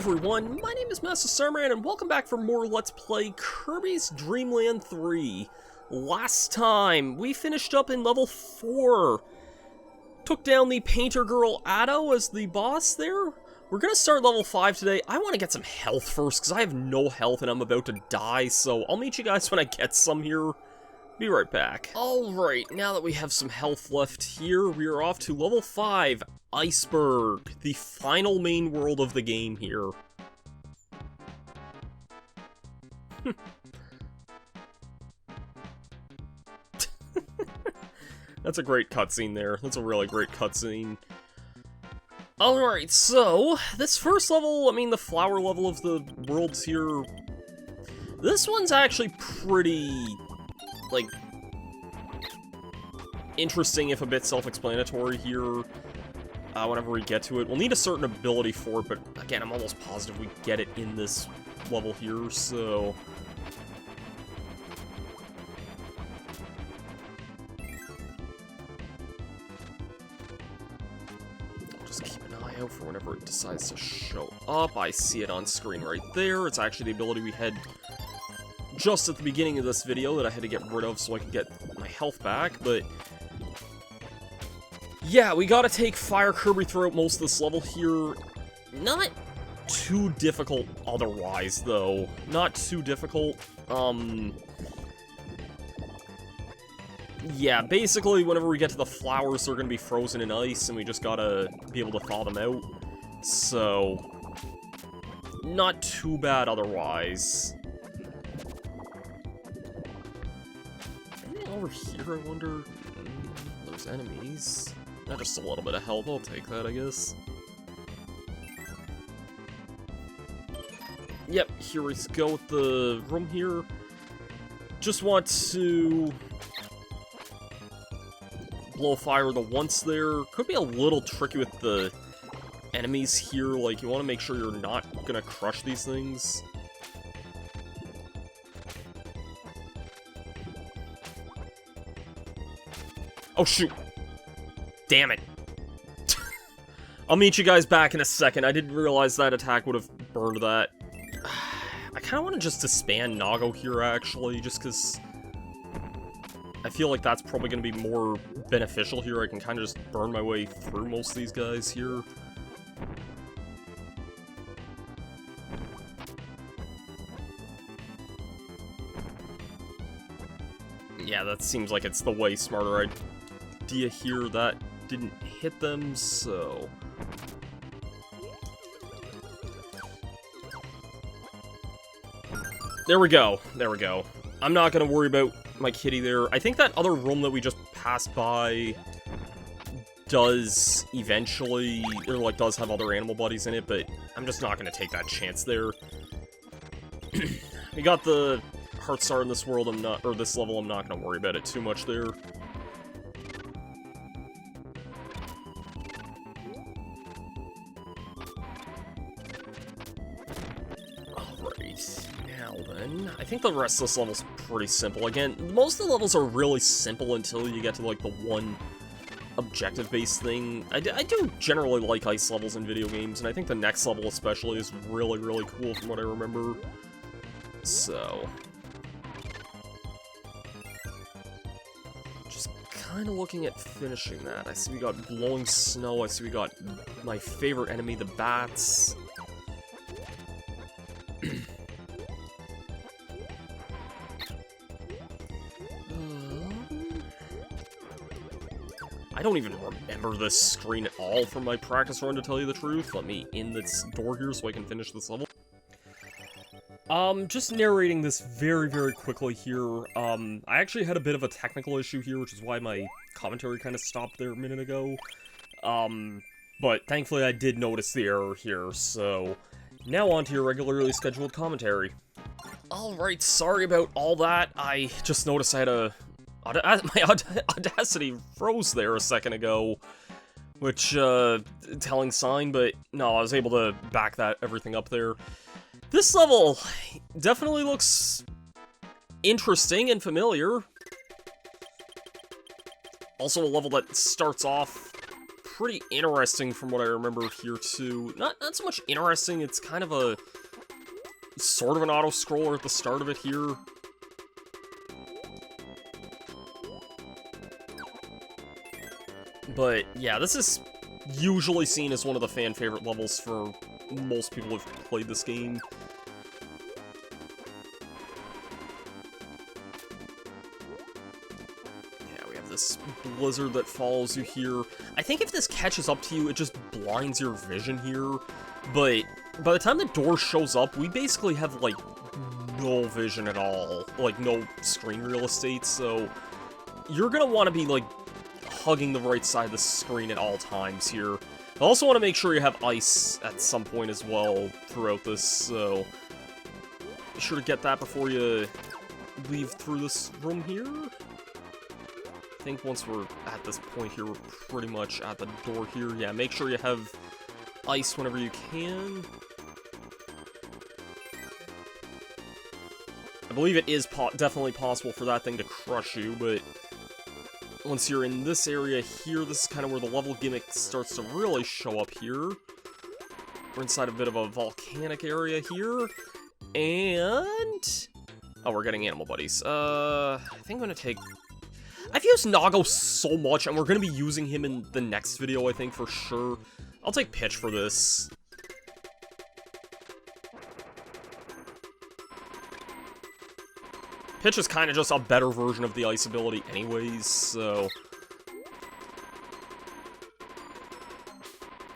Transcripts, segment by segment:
everyone, my name is Masterstarman, and welcome back for more Let's Play Kirby's Dream Land 3. Last time, we finished up in level 4. Took down the painter girl Ado as the boss there. We're gonna start level 5 today. I want to get some health first, because I have no health and I'm about to die, so I'll meet you guys when I get some here. Be right back. Alright, now that we have some health left here, we are off to level 5, Iceberg, the final main world of the game here. That's a great cutscene there. That's a really great cutscene. Alright, so, this first level, I mean the flower level of the worlds here, this one's actually pretty, like, interesting if a bit self-explanatory here. Whenever we get to it, we'll need a certain ability for it, but again, I'm almost positive we get it in this level here, so... I'll just keep an eye out for whenever it decides to show up. I see it on screen right there. It's actually the ability we had just at the beginning of this video that I had to get rid of so I could get my health back, but... yeah, we gotta take Fire Kirby throughout most of this level here. Not too difficult otherwise, though. Not too difficult. Yeah, basically, whenever we get to the flowers, they're gonna be frozen in ice, and we just gotta be able to thaw them out. So... not too bad otherwise. Anything over here, I wonder? There's enemies. Not just a little bit of health, I'll take that, I guess. Yep, here we go with the room here. Just want to blow fire the once there. Could be a little tricky with the enemies here, like, you want to make sure you're not gonna crush these things. Oh, shoot! Damn it. I'll meet you guys back in a second. I didn't realize that attack would have burned that. I kind of want to just disband Nago here, actually, just because I feel like that's probably going to be more beneficial here. I can kind of just burn my way through most of these guys here. Yeah, that seems like it's the way smarter idea here. That didn't hit them, so... there we go, there we go. I'm not gonna worry about my kitty there. I think that other room that we just passed by does eventually, or like does have other animal buddies in it, but I'm just not gonna take that chance there. We got the Heart Star in this world, or this level, I'm not gonna worry about it too much there. I think the rest of this level's pretty simple. Again, most of the levels are really simple until you get to, like, the one objective-based thing. I do generally like ice levels in video games, and I think the next level especially is really, really cool from what I remember. So... just kind of looking at finishing that. I see we got Blowing Snow, I see we got my favorite enemy, the bats. I don't even remember this screen at all from my practice run, to tell you the truth. Let me in this door here so I can finish this level. Just narrating this very, very quickly here. I actually had a bit of a technical issue here, which is why my commentary kind of stopped there a minute ago. But thankfully I did notice the error here, so now on to your regularly scheduled commentary. Alright, sorry about all that. I just noticed I had my Audacity froze there a second ago, which, telling sign, but no, I was able to back everything up there. This level definitely looks interesting and familiar. Also a level that starts off pretty interesting from what I remember here, too. Not so much interesting, it's kind of a... sort of an auto-scroller at the start of it here. But, yeah, this is usually seen as one of the fan-favorite levels for most people who've played this game. Yeah, we have this blizzard that follows you here. I think if this catches up to you, it just blinds your vision here. But by the time the door shows up, we basically have, like, no vision at all. Like, no screen real estate, so you're gonna want to be, like, hugging the right side of the screen at all times here. I also want to make sure you have ice at some point as well throughout this, so be sure to get that before you leave through this room here. I think once we're at this point here, we're pretty much at the door here. Yeah, make sure you have ice whenever you can. I believe it is definitely possible for that thing to crush you, but once you're in this area here, this is kind of where the level gimmick starts to really show up here. We're inside a bit of a volcanic area here, and... oh, we're getting animal buddies. I think I'm gonna take... I've used Nago so much, and we're gonna be using him in the next video, I think, for sure. I'll take Pitch for this. Pitch is kind of just a better version of the ice ability anyways, so...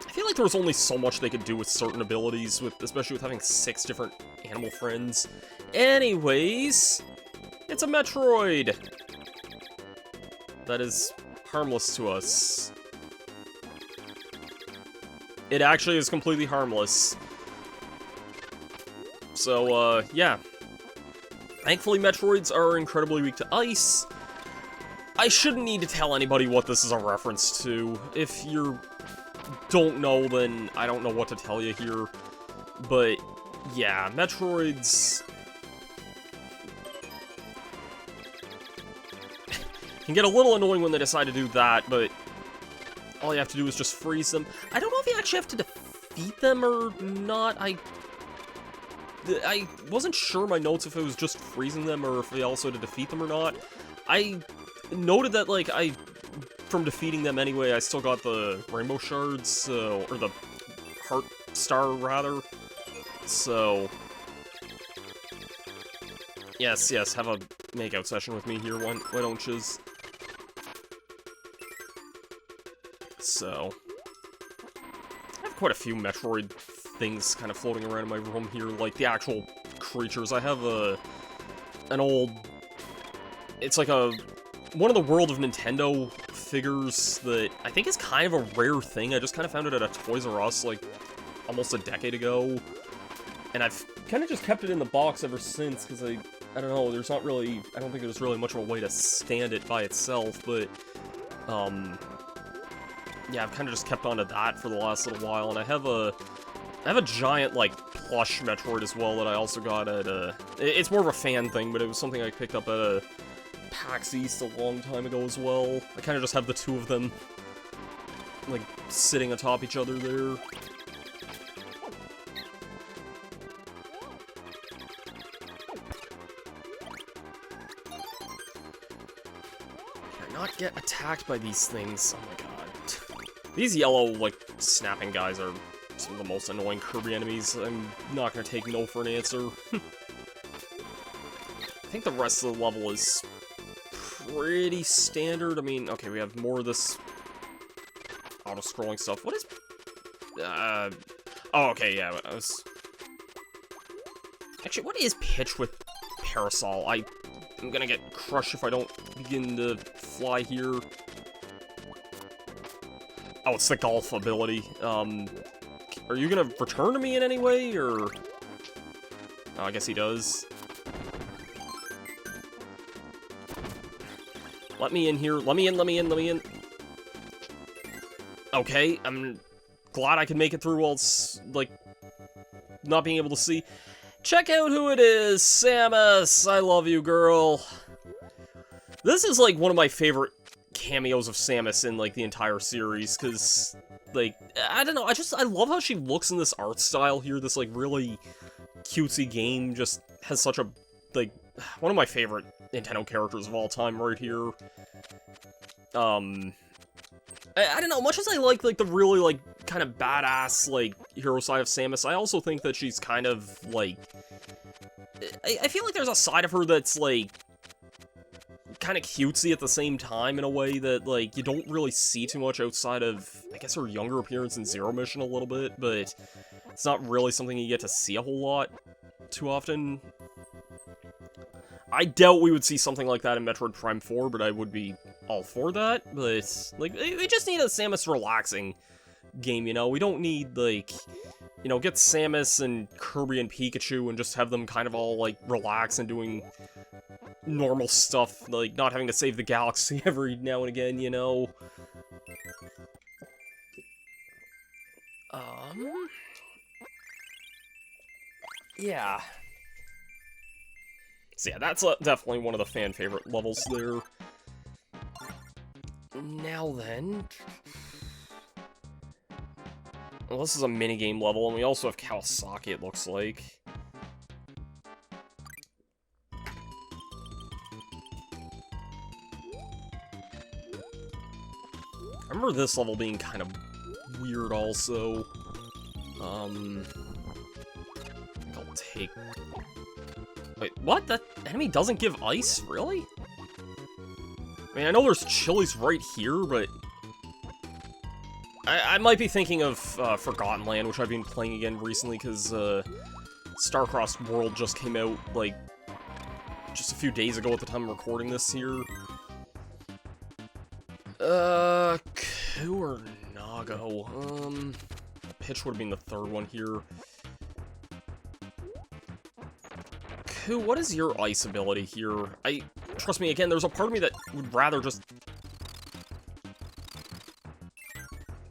I feel like there was only so much they could do with certain abilities, especially with having 6 different animal friends. Anyways, it's a Metroid! That is harmless to us. It actually is completely harmless. So, yeah. Thankfully, Metroids are incredibly weak to ice. I shouldn't need to tell anybody what this is a reference to. If you don't know, then I don't know what to tell you here. But, yeah, Metroids can get a little annoying when they decide to do that, but all you have to do is just freeze them. I don't know if you actually have to defeat them or not. I wasn't sure in my notes if it was just freezing them or if we also had to defeat them or not. I noted that, like, from defeating them anyway, I still got the Rainbow Shards, so, or the Heart Star, rather. So, yes, have a makeout session with me here, why don't yous? So, I have quite a few Metroid things kind of floating around in my room here, like the actual creatures. I have an old... it's like one of the World of Nintendo figures that I think is kind of a rare thing. I just kind of found it at a Toys R Us, like, almost a decade ago. And I've kind of just kept it in the box ever since, because I don't know, there's not really... I don't think there's really much of a way to stand it by itself, but... yeah, I've kind of just kept on to that for the last little while, and I have a giant, like, plush Metroid as well that I also got at it's more of a fan thing, but it was something I picked up at a PAX East a long time ago as well. I kind of just have the two of them, like, sitting atop each other there. Can I not get attacked by these things? Oh my god. These yellow, like, snapping guys are some of the most annoying Kirby enemies. I'm not gonna take no for an answer. I think the rest of the level is pretty standard. I mean, okay, we have more of this auto-scrolling stuff. What is... oh, okay, yeah, I was... Actually, what is Pitch with Parasol? I'm gonna get crushed if I don't begin to fly here. Oh, it's the golf ability. Are you gonna return to me in any way, or... oh, I guess he does. Let me in here. Let me in. Okay, I'm glad I can make it through while it's, like, not being able to see. Check out who it is, Samus! I love you, girl. This is, like, one of my favorite cameos of Samus in, like, the entire series, because, like, I don't know, I love how she looks in this art style here, this, like, really cutesy game, just has such a, like, one of my favorite Nintendo characters of all time right here. I don't know, much as I like, the really, like, kind of badass, like, hero side of Samus, I also think that she's kind of, like, I feel like there's a side of her that's, like, kind of cutesy at the same time in a way that, like, you don't really see too much outside of, I guess, her younger appearance in Zero Mission a little bit, but it's not really something you get to see a whole lot too often. I doubt we would see something like that in Metroid Prime 4, but I would be all for that, but, like, we just need a Samus relaxing game, you know? We don't need, like, you know, get Samus and Kirby and Pikachu and just have them kind of all, like, relax and doing normal stuff, like, not having to save the galaxy every now and again, you know? Yeah. So yeah, that's definitely one of the fan-favorite levels there. Now then... Well, this is a minigame level, and we also have Kawasaki, it looks like. I remember this level being kind of weird also. I'll take... Wait, what? That enemy doesn't give ice? Really? I mean, I know there's chilies right here, but... I might be thinking of Forgotten Land, which I've been playing again recently, because Starcrossed World just came out, like, just a few days ago at the time I'm recording this here. Ku or Nago? Pitch would have been the third one here. Ku, what is your ice ability here? Trust me, again, there's a part of me that would rather just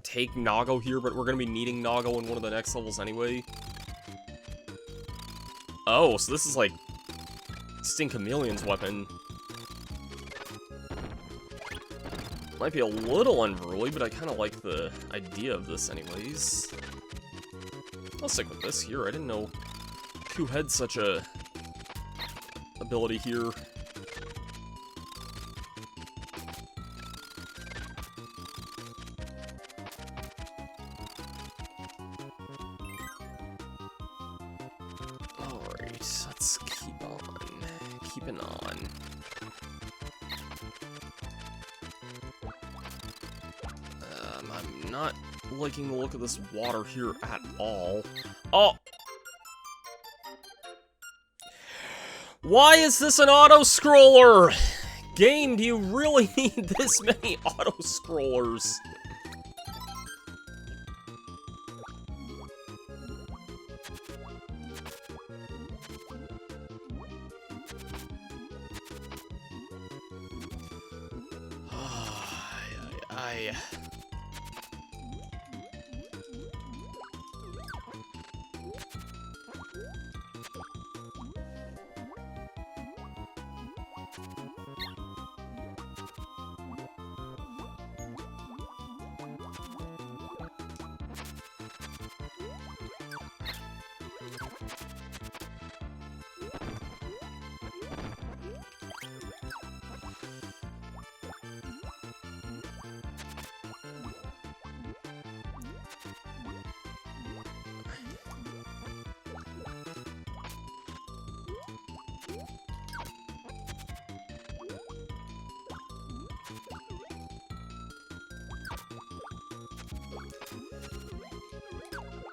take Nago here, but we're gonna be needing Nago in one of the next levels anyway. Oh, so this is like Sting Chameleon's weapon. Might be a little unruly, but I kind of like the idea of this anyways. I'll stick with this here. I didn't know Ku had such a ability here. Alright, let's keep on. Keeping on. I'm not liking the look of this water here at all. Oh! Why is this an auto-scroller? Game, do you really need this many auto-scrollers?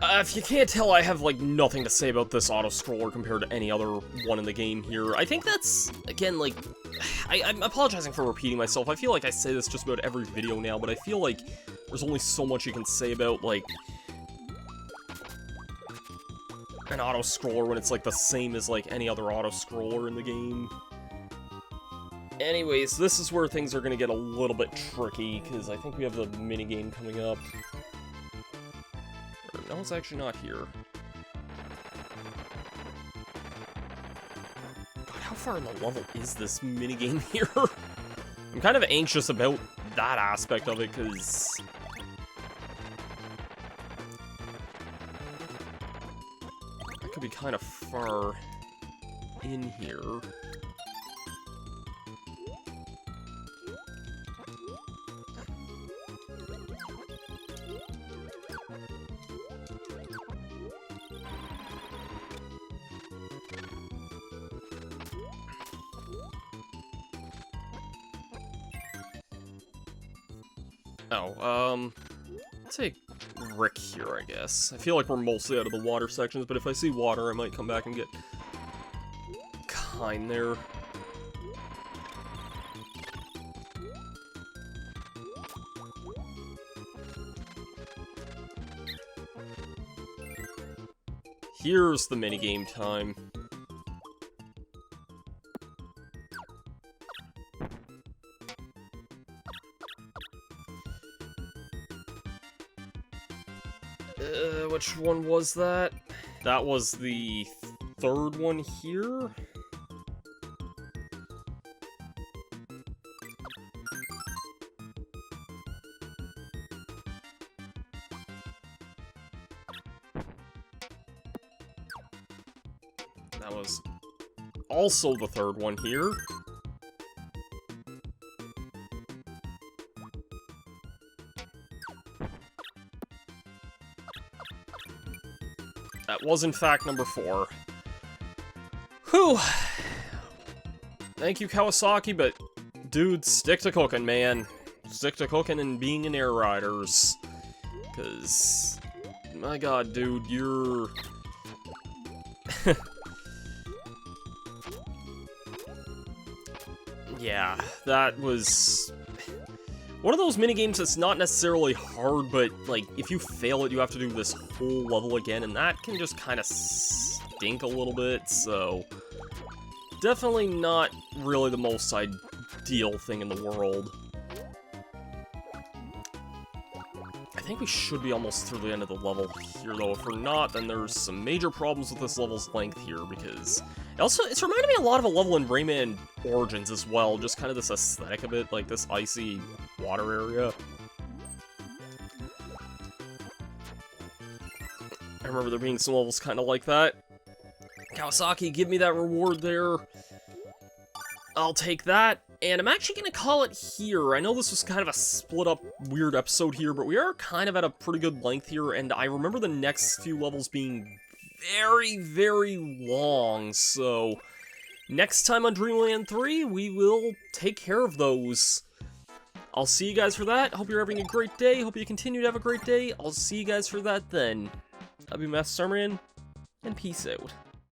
If you can't tell, I have, like, nothing to say about this auto-scroller compared to any other one in the game here. I think that's, again, like... I'm apologizing for repeating myself. I feel like I say this just about every video now, but I feel like there's only so much you can say about, like... an auto-scroller when it's, like, the same as, like, any other auto-scroller in the game. Anyways, this is where things are gonna get a little bit tricky, because I think we have the minigame coming up. No, it's actually not here. God, how far in the level is this minigame here? I'm kind of anxious about that aspect of it, because it could be kind of far in here. Oh, let's take Rick here, I guess. I feel like we're mostly out of the water sections, but if I see water, I might come back and get Kine there. Here's the minigame time. Which one was that? That was the third one here? That was also the third one here. That was, in fact, number 4. Whew! Thank you, Kawasaki, but dude, stick to cooking, man. Stick to cooking and being in Air Riders. Because, my god, dude, you're... Yeah, that was... one of those minigames that's not necessarily hard, but, like, if you fail it, you have to do this whole level again, and that can just kind of stink a little bit, so... definitely not really the most ideal thing in the world. I think we should be almost through the end of the level here, though. If we're not, then there's some major problems with this level's length here, because... it's reminded me a lot of a level in Rayman Origins as well, just kind of this aesthetic of it, like this icy water area. I remember there being some levels kind of like that. Kawasaki, give me that reward there. I'll take that, and I'm actually going to call it here. I know this was kind of a split-up weird episode here, but we are kind of at a pretty good length here, and I remember the next few levels being very, very long, so next time on Dreamland 3, we will take care of those. I'll see you guys for that. Hope you're having a great day. Hope you continue to have a great day. I'll see you guys for that then. I'll be Masterstarman, and peace out.